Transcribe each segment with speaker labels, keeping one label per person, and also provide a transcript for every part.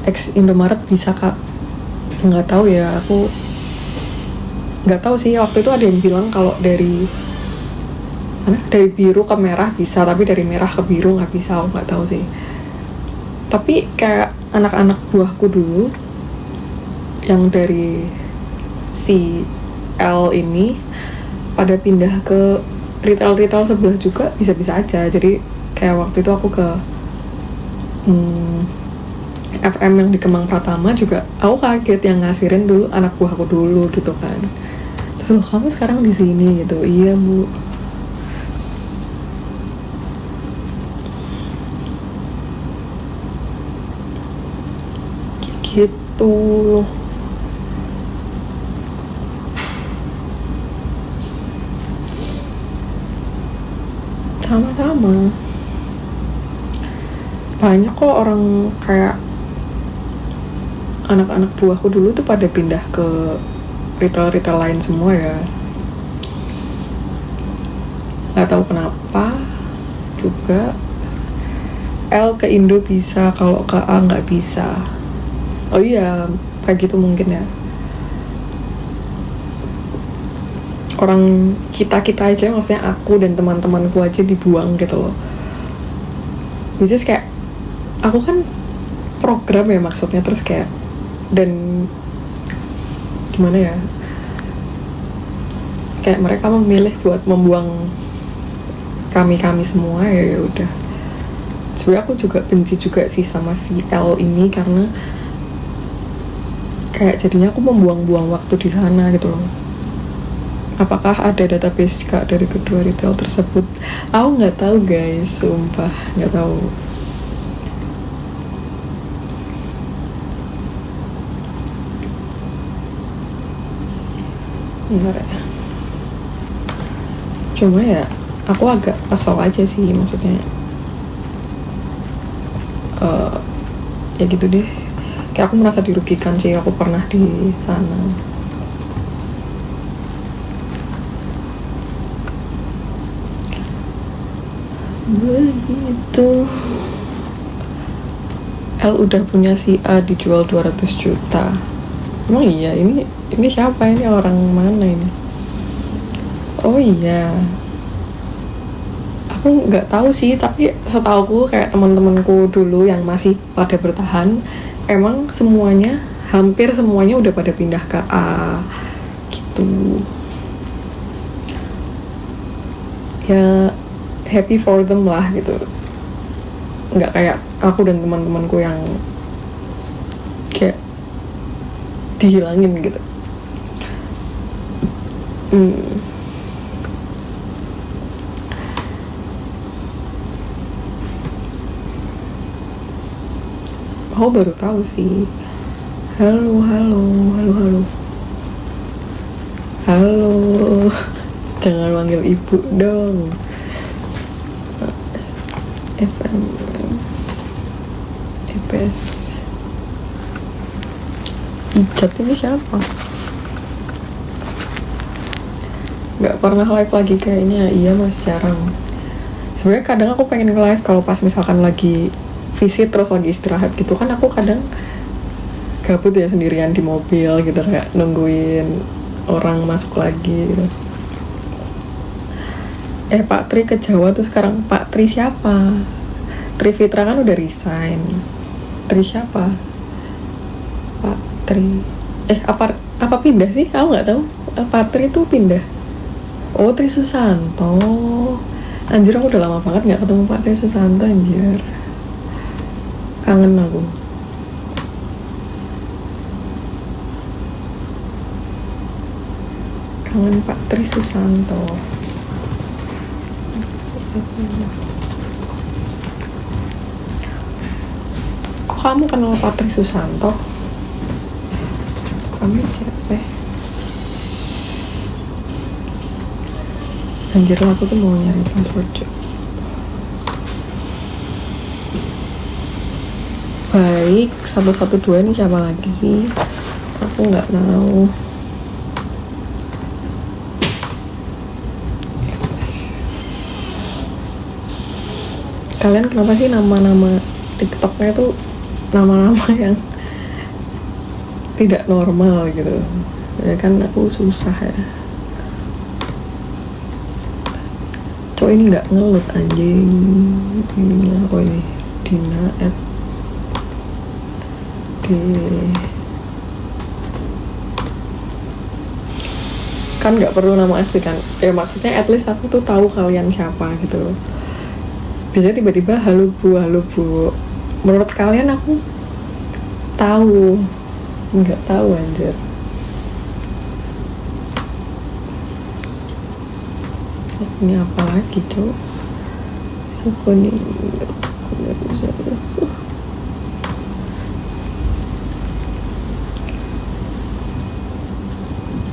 Speaker 1: ex Indomaret bisa kak. Nggak tahu ya, aku nggak tahu sih. Waktu itu ada yang bilang kalau dari biru ke merah bisa, tapi dari merah ke biru nggak bisa. Aku nggak tahu sih. Tapi kayak anak-anak buahku dulu yang dari si L ini pada pindah ke retail sebelah juga bisa-bisa aja. Jadi kayak waktu itu aku ke FM yang di Kemang Pratama juga, aku kaget yang ngasirin dulu anak buahku dulu gitu kan. Terus loh, kamu sekarang di sini gitu. Iya bu. Gitu. Sama-sama. Banyak kok orang kayak anak-anak buahku dulu tuh pada pindah ke retail lain semua ya. Gak tahu kenapa juga. L ke Indo bisa, kalau ke A nggak bisa. Oh iya, kayak gitu mungkin ya. Orang kita aja, maksudnya aku dan teman-temanku aja dibuang gitu loh. Which is kayak, aku kan program ya maksudnya, terus kayak, dan gimana ya, kayak mereka memilih buat membuang kami semua, ya udah. Sebenarnya aku juga benci juga sih sama si L ini, karena kayak jadinya aku membuang-buang waktu di sana gitu loh. Apakah ada database kak dari kedua retail tersebut? Aku nggak tahu guys, sumpah nggak tahu. Bentar ya. Cuma ya, aku agak kesel aja sih, maksudnya. Ya gitu deh. Kayak aku merasa dirugikan sih, aku pernah di sana. Begitu. L udah punya si A dijual 200 juta. Emang iya, ini siapa, ini orang mana ini? Oh iya, aku nggak tahu sih, tapi setauku kayak teman-temanku dulu yang masih pada bertahan, emang hampir semuanya udah pada pindah ke A gitu. Ya happy for them lah gitu. Nggak kayak aku dan teman-temanku yang kayak dihilangin gitu. Aku baru tahu sih. Halo. Jangan manggil ibu dong. FM EPS Ijat ini siapa? Gak pernah live lagi kayaknya. Iya mas, jarang. Sebenarnya kadang aku pengen nge-live kalau pas misalkan lagi visit terus lagi istirahat gitu kan, aku kadang gabut ya sendirian di mobil gitu, kayak nungguin orang masuk lagi gitu. Pak Tri ke Jawa tuh sekarang. Pak Tri siapa? Tri Fitra kan udah resign. Tri siapa? Pak Tri apa pindah sih? Aku nggak tahu. Pak Tri itu pindah. Oh, Tri Susanto. Anjir, aku udah lama banget nggak ketemu Pak Tri Susanto, anjir. Kangen aku. Kangen Pak Tri Susanto. Kok kamu kenal Pak Tri Susanto? Kamu siapa? Anjir, aku tuh mau nyari password. Baik, 112 ini siapa lagi sih? Aku nggak tahu. Kalian kenapa sih nama-nama TikToknya tuh nama-nama yang tidak normal gitu ya kan. Aku susah ya. Cok ini nggak ngelut anjing ininya. Oh ini Dina at di kan nggak perlu nama asli kan ya, maksudnya at least aku tuh tahu kalian siapa gitu loh. Biasanya tiba-tiba halo bu, menurut kalian aku tahu? Nggak tahu anjir. Ini apa lagi tuh? Sukoni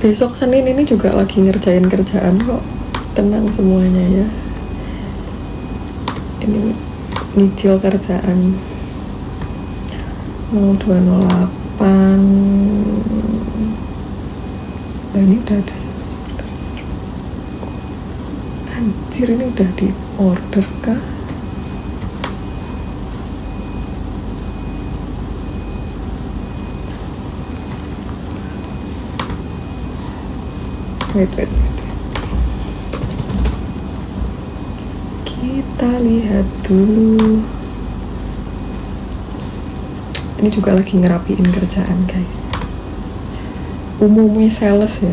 Speaker 1: besok Senin ini juga lagi ngerjain kerjaan kok, tenang semuanya ya. Ini nyicil kerjaan mau 208. Nah, ini udah ada. Anjir ini udah di order kah? Wait. Kita lihat dulu. Ini juga lagi ngerapiin kerjaan guys. Umumnya sales ya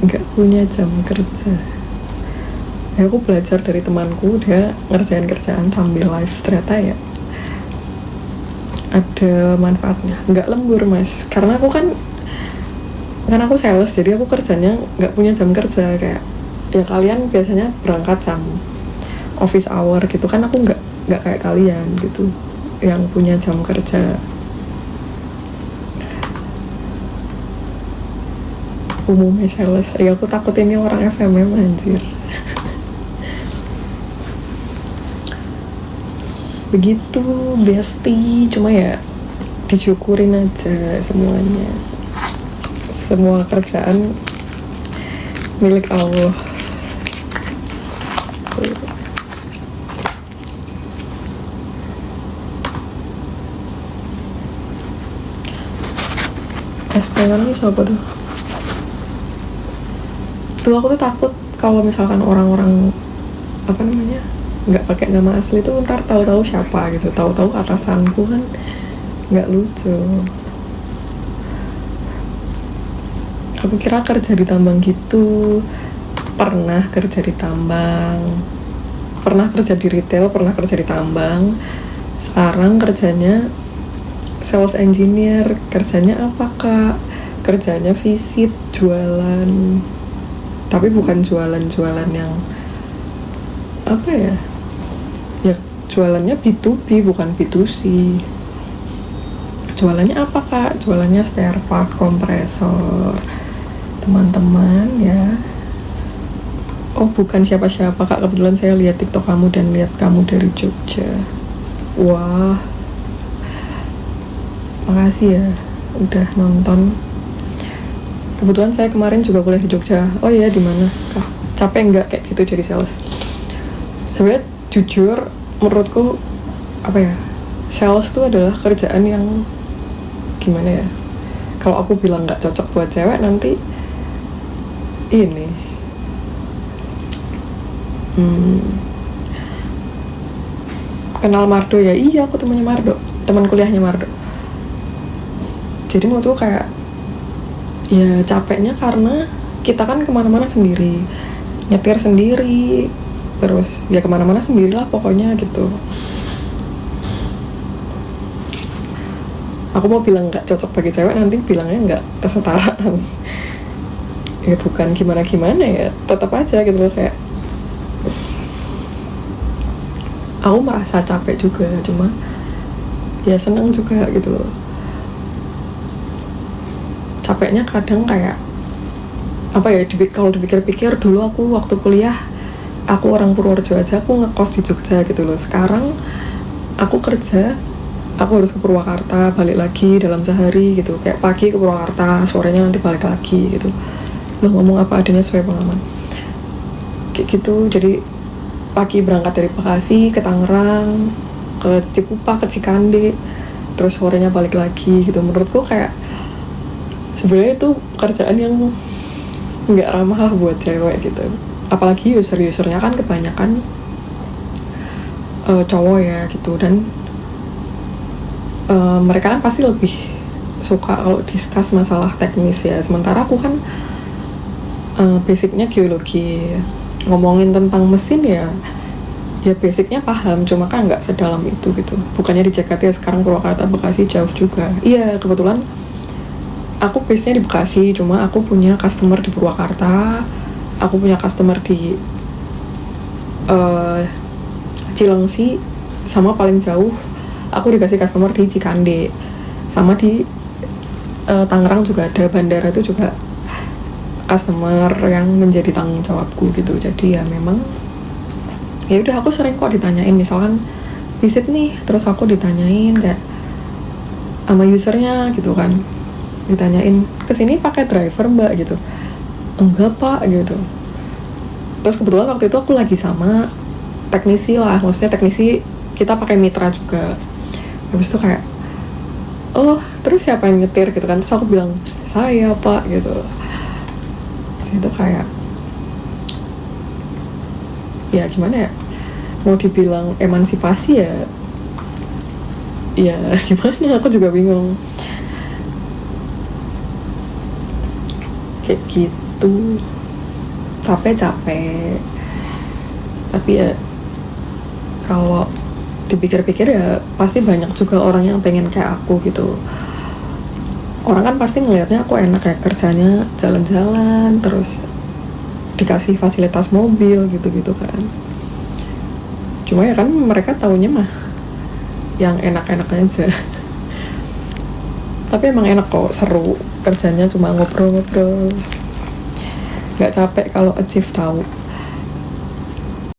Speaker 1: nggak punya jam kerja. Ya, aku belajar dari temanku, dia ngerjain kerjaan sambil live, ternyata ya ada manfaatnya. Nggak lembur mas, karena aku sales, jadi aku kerjanya nggak punya jam kerja. Kayak ya kalian biasanya berangkat jam office hour gitu kan, aku nggak kayak kalian gitu yang punya jam kerja. Umumnya sales ya, aku takut ini orang FMM anjir. Begitu bestie, cuma ya disyukurin aja semuanya. Semua kerjaan milik Allah. SPL ini siapa tuh? Tuh aku tuh takut kalau misalkan orang-orang apa namanya nggak pakai nama asli tuh ntar tahu-tahu siapa gitu, tahu-tahu atasanku kan nggak lucu. Aku kira kerja di tambang gitu. Pernah kerja di tambang, pernah kerja di retail, pernah kerja di tambang. Sekarang kerjanya sales engineer. Kerjanya apa kak? Kerjanya visit, jualan. Tapi bukan jualan yang apa ya, jualannya B2B bukan B2C. Jualannya apa kak? Jualannya spare part kompresor teman-teman ya. Oh bukan siapa-siapa kak, kebetulan saya lihat TikTok kamu dan lihat kamu dari Jogja. Wah, makasih ya udah nonton. Kebetulan saya kemarin juga kuliah di Jogja. Oh iya, di mana kak? Capek nggak kayak gitu jadi sales? Sebenarnya jujur menurutku apa ya, sales tuh adalah kerjaan yang gimana ya, kalau aku bilang nggak cocok buat cewek nanti ini kenal Mardo ya. Iya aku temannya Mardo, teman kuliahnya Mardo. Jadi menurutku kayak ya capeknya karena kita kan kemana-mana sendiri, nyetir sendiri, terus ya kemana-mana sendirilah pokoknya gitu. Aku mau bilang nggak cocok bagi cewek nanti bilangnya nggak kesetaraan. Ya bukan gimana-gimana ya, tetap aja gitu loh, kayak aku merasa capek juga, cuma ya seneng juga gitu loh. Capeknya kadang kayak apa ya, kalau dipikir-pikir dulu aku waktu kuliah, aku orang Purworejo aja aku ngekos di Jogja gitu loh. Sekarang aku kerja, aku harus ke Purwakarta, balik lagi dalam sehari gitu. Kayak pagi ke Purwakarta, sorenya nanti balik lagi gitu. Loh ngomong apa adanya sesuai pengalaman. Kayak gitu, jadi pagi berangkat dari Bekasi ke Tangerang, ke Cikupa, ke Cikande, terus sorenya balik lagi gitu. Menurutku kayak sebenarnya itu pekerjaan yang nggak ramah buat cewek gitu, apalagi usernya kan kebanyakan cowok ya gitu, dan mereka kan pasti lebih suka kalau discuss masalah teknis ya, sementara aku kan basicnya geologi, ngomongin tentang mesin ya basicnya paham, cuma kan nggak sedalam itu gitu. Bukannya di Jakarta ya, sekarang Purwakarta Bekasi jauh juga. Iya, kebetulan aku base-nya di Bekasi, cuma aku punya customer di Purwakarta, aku punya customer di Cilengsi, sama paling jauh aku dikasih customer di Cikande, sama di Tangerang juga ada, bandara itu juga customer yang menjadi tanggung jawabku gitu. Jadi ya memang ya udah, aku sering kok ditanyain, misalkan visit nih, terus aku ditanyain kayak sama usernya gitu kan, ditanyain kesini pakai driver mbak gitu, enggak pak gitu. Terus kebetulan waktu itu aku lagi sama teknisi lah, maksudnya teknisi kita pakai mitra juga. Habis itu kayak, oh terus siapa yang nyetir gitu kan, terus aku bilang saya pak gitu. Terus itu kayak ya gimana ya, mau dibilang emansipasi ya gimana, aku juga bingung kayak gitu. Capek tapi ya kalau dipikir-pikir ya pasti banyak juga orang yang pengen kayak aku gitu. Orang kan pasti ngelihatnya aku enak kayak kerjanya jalan-jalan, terus dikasih fasilitas mobil gitu-gitu kan. Cuma ya kan mereka taunya mah yang enak-enak aja. Tapi emang enak kok, seru kerjanya, cuma ngobrol-ngobrol, nggak capek kalau achieve tahu.